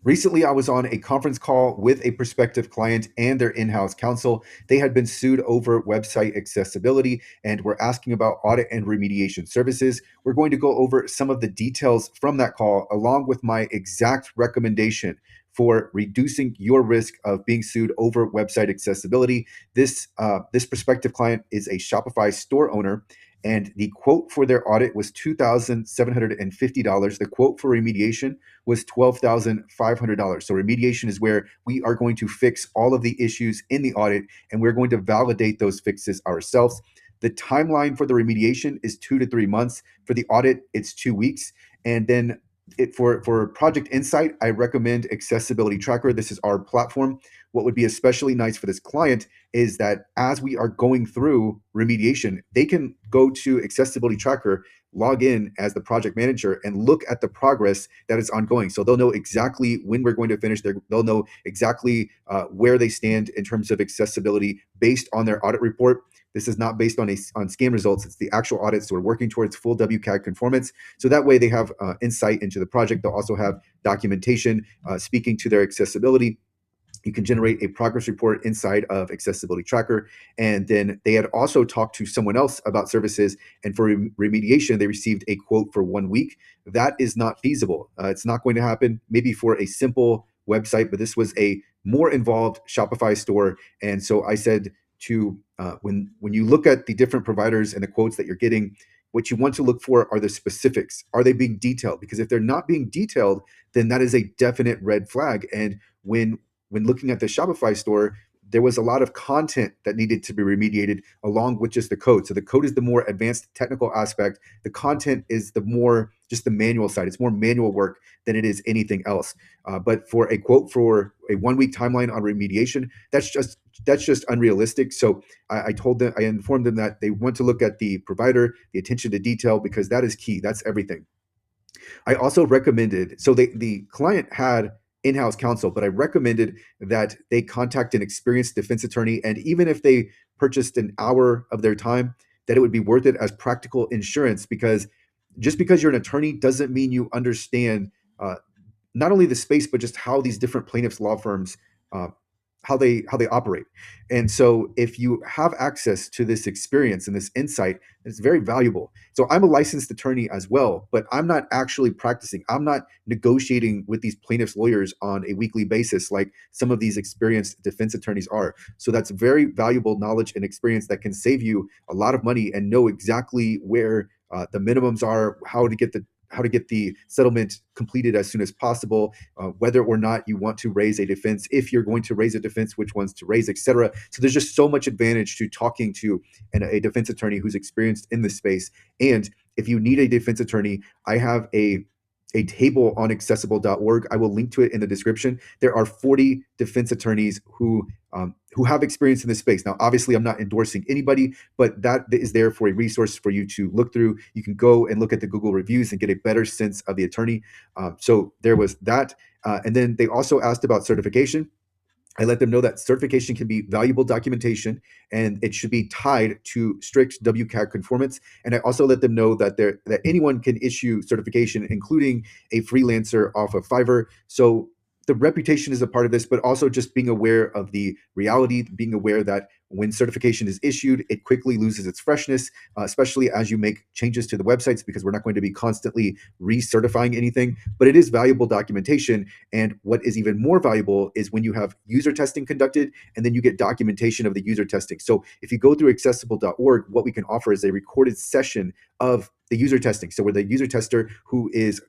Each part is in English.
Recently, I was on a conference call with a prospective client and their in house counsel. They had been sued over website accessibility and were asking about audit and remediation services. We're going to go over some of the details from that call, along with my exact recommendation for reducing your risk of being sued over website accessibility. This prospective client is a Shopify store owner, and the quote for their audit was $2,750. The quote for remediation was $12,500. So remediation is where we are going to fix all of the issues in the audit, and we're going to validate those fixes ourselves. The timeline for the remediation is 2 to 3 months. For the audit, it's 2 weeks. And then for Project Insight, I recommend Accessibility Tracker. This is our platform. What would be especially nice for this client is that as we are going through remediation, they can go to Accessibility Tracker, log in as the project manager, and look at the progress that is ongoing. So they'll know exactly when we're going to finish. They'll know exactly where they stand in terms of accessibility based on their audit report. This is not based on scan results. It's the actual audits. So we're working towards full WCAG conformance. So that way they have insight into the project. They'll also have documentation speaking to their accessibility. You can generate a progress report inside of Accessibility Tracker. And then they had also talked to someone else about services. And for remediation, they received a quote for 1 week. That is not feasible. It's not going to happen, maybe for a simple website, but this was a more involved Shopify store. And so I said to when you look at the different providers and the quotes that you're getting, what you want to look for are the specifics. Are they being detailed? Because if they're not being detailed, then that is a definite red flag. And when looking at the Shopify store, there was a lot of content that needed to be remediated along with just the code. So the code is the more advanced technical aspect. The content is the more just the manual side. It's more manual work than it is anything else. But for a quote for a 1 week timeline on remediation, that's just unrealistic. So I informed them that they want to look at the provider, the attention to detail, because that is key. That's everything. I also recommended, so the client had in-house counsel, but I recommended that they contact an experienced defense attorney, and even if they purchased an hour of their time, that it would be worth it as practical insurance, because just because you're an attorney doesn't mean you understand uh, not only the space but just how these different plaintiffs law firms uh, how they operate. And so if you have access to this experience and this insight, it's very valuable. So I'm a licensed attorney as well, but I'm not actually practicing. I'm not negotiating with these plaintiffs lawyers on a weekly basis like some of these experienced defense attorneys are. So that's very valuable knowledge and experience that can save you a lot of money and know exactly where the minimums are, how to get the settlement completed as soon as possible, whether or not you want to raise a defense, if you're going to raise a defense, which ones to raise, etc. So there's just so much advantage to talking to a defense attorney who's experienced in this space. And if you need a defense attorney, I have a table on accessible.org. I will link to it in the description. There are 40 defense attorneys who have experience in this space. Now, obviously, I'm not endorsing anybody, but that is there for a resource for you to look through. You can go and look at the Google reviews and get a better sense of the attorney. So there was that. And then they also asked about certification. I let them know that certification can be valuable documentation and it should be tied to strict WCAG conformance. And I also let them know that that anyone can issue certification, including a freelancer off of Fiverr. So the reputation is a part of this, but also just being aware of the reality, being aware that when certification is issued, it quickly loses its freshness, especially as you make changes to the websites, because we're not going to be constantly recertifying anything. But it is valuable documentation. And what is even more valuable is when you have user testing conducted and then you get documentation of the user testing. So if you go through accessible.org, what we can offer is a recorded session of the user testing. So where the user tester who's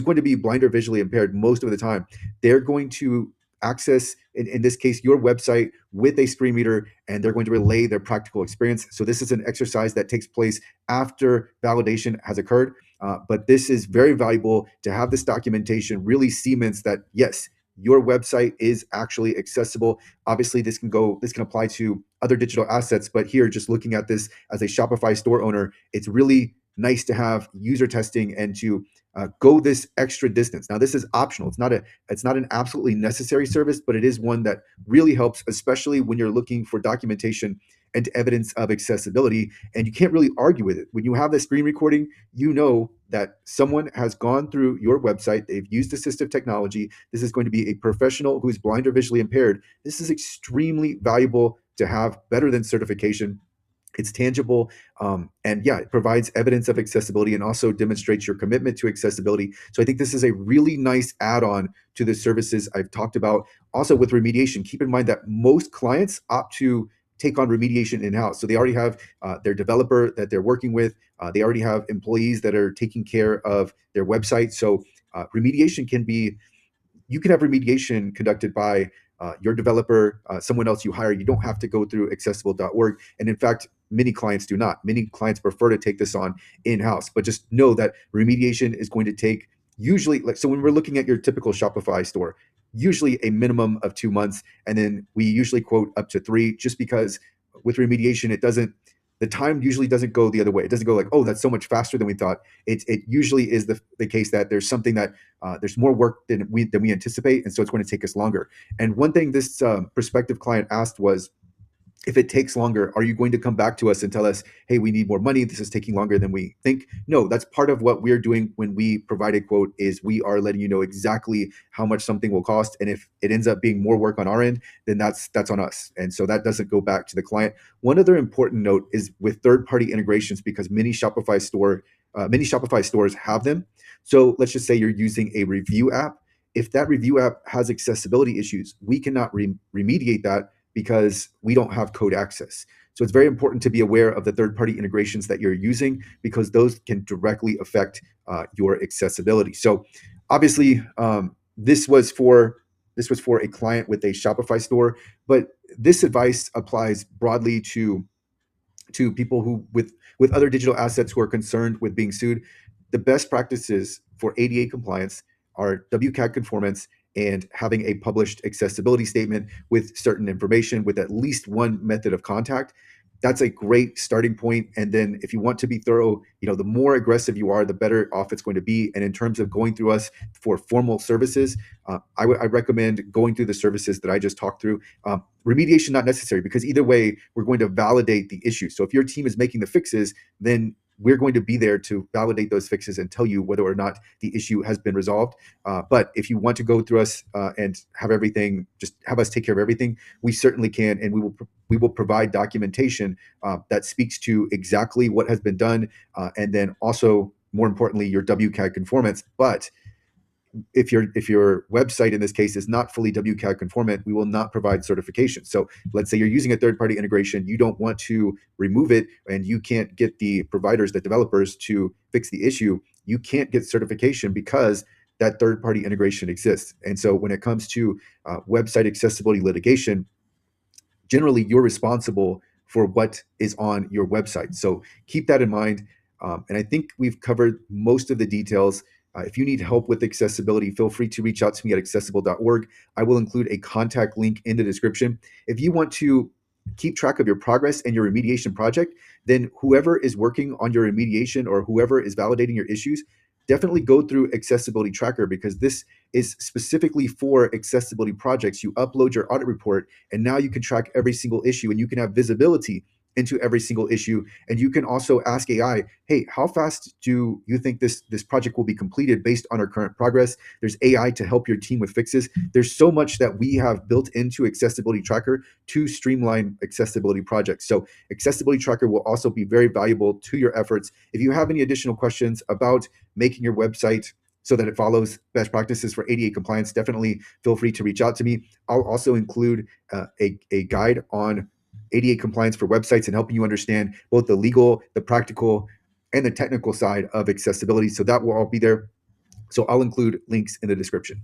going to be blind or visually impaired most of the time, they're going to access, in this case, your website with a screen reader, and they're going to relay their practical experience. So this is an exercise that takes place after validation has occurred. But this is very valuable to have this documentation really cements that, yes, your website is actually accessible. Obviously, this can apply to other digital assets, but here, just looking at this as a Shopify store owner, it's really nice to have user testing and to go this extra distance. Now, this is optional. It's not an absolutely necessary service, but it is one that really helps, especially when you're looking for documentation and evidence of accessibility. And you can't really argue with it. When you have the screen recording, you know that someone has gone through your website, they've used assistive technology. This is going to be a professional who is blind or visually impaired. This is extremely valuable to have, better than certification. It's tangible, and yeah, it provides evidence of accessibility and also demonstrates your commitment to accessibility. So I think this is a really nice add-on to the services I've talked about. Also with remediation, keep in mind that most clients opt to take on remediation in-house. So they already have their developer that they're working with. They already have employees that are taking care of their website. So remediation can be, you can have remediation conducted by your developer, someone else you hire. You don't have to go through accessible.org. And in fact, many clients do not. Many clients prefer to take this on in-house. But just know that remediation is going to take, usually, like, so when we're looking at your typical Shopify store, usually a minimum of 2 months. And then we usually quote up to 3, just because with remediation, it doesn't, the time usually doesn't go the other way. It doesn't go like, oh, that's so much faster than we thought. It usually is the case that there's something that there's more work than we anticipate, and so it's going to take us longer. And one thing this prospective client asked was, if it takes longer, are you going to come back to us and tell us, hey, we need more money, this is taking longer than we think? No, that's part of what we're doing when we provide a quote, is we are letting you know exactly how much something will cost. And if it ends up being more work on our end, then that's on us. And so that doesn't go back to the client. One other important note is with third-party integrations, because many Shopify stores have them. So let's just say you're using a review app. If that review app has accessibility issues, we cannot remediate that because we don't have code access. So it's very important to be aware of the third-party integrations that you're using, because those can directly affect your accessibility. So obviously, this was for a client with a Shopify store, but this advice applies broadly to people who with other digital assets who are concerned with being sued. The best practices for ADA compliance are WCAG conformance and having a published accessibility statement with certain information with at least one method of contact. That's a great starting point. And then if you want to be thorough, the more aggressive you are, the better off it's going to be. And in terms of going through us for formal services, I recommend going through the services that I just talked through. Remediation not necessary, because either way, we're going to validate the issue. So if your team is making the fixes, then we're going to be there to validate those fixes and tell you whether or not the issue has been resolved. But if you want to go through us and have everything, just have us take care of everything, we certainly can, and we will provide documentation that speaks to exactly what has been done, and then also, more importantly, your WCAG conformance. But if your website in this case is not fully WCAG conformant, we will not provide certification. So let's say you're using a third-party integration, you don't want to remove it, and you can't get the providers, the developers, to fix the issue. You can't get certification because that third-party integration exists. And so when it comes to website accessibility litigation, generally you're responsible for what is on your website. So keep that in mind. And I think we've covered most of the details. If you need help with accessibility, feel free to reach out to me at accessible.org. I will include a contact link in the description. If you want to keep track of your progress and your remediation project, then whoever is working on your remediation or whoever is validating your issues, definitely go through Accessibility Tracker, because this is specifically for accessibility projects. You upload your audit report, and now you can track every single issue, and you can have visibility into every single issue. And you can also ask AI, hey, how fast do you think this project will be completed based on our current progress? There's AI to help your team with fixes. There's so much that we have built into Accessibility Tracker to streamline accessibility projects. So Accessibility Tracker will also be very valuable to your efforts. If you have any additional questions about making your website so that it follows best practices for ADA compliance, definitely feel free to reach out to me. I'll also include a guide on ADA compliance for websites and helping you understand both the legal, the practical, and the technical side of accessibility. So that will all be there. So I'll include links in the description.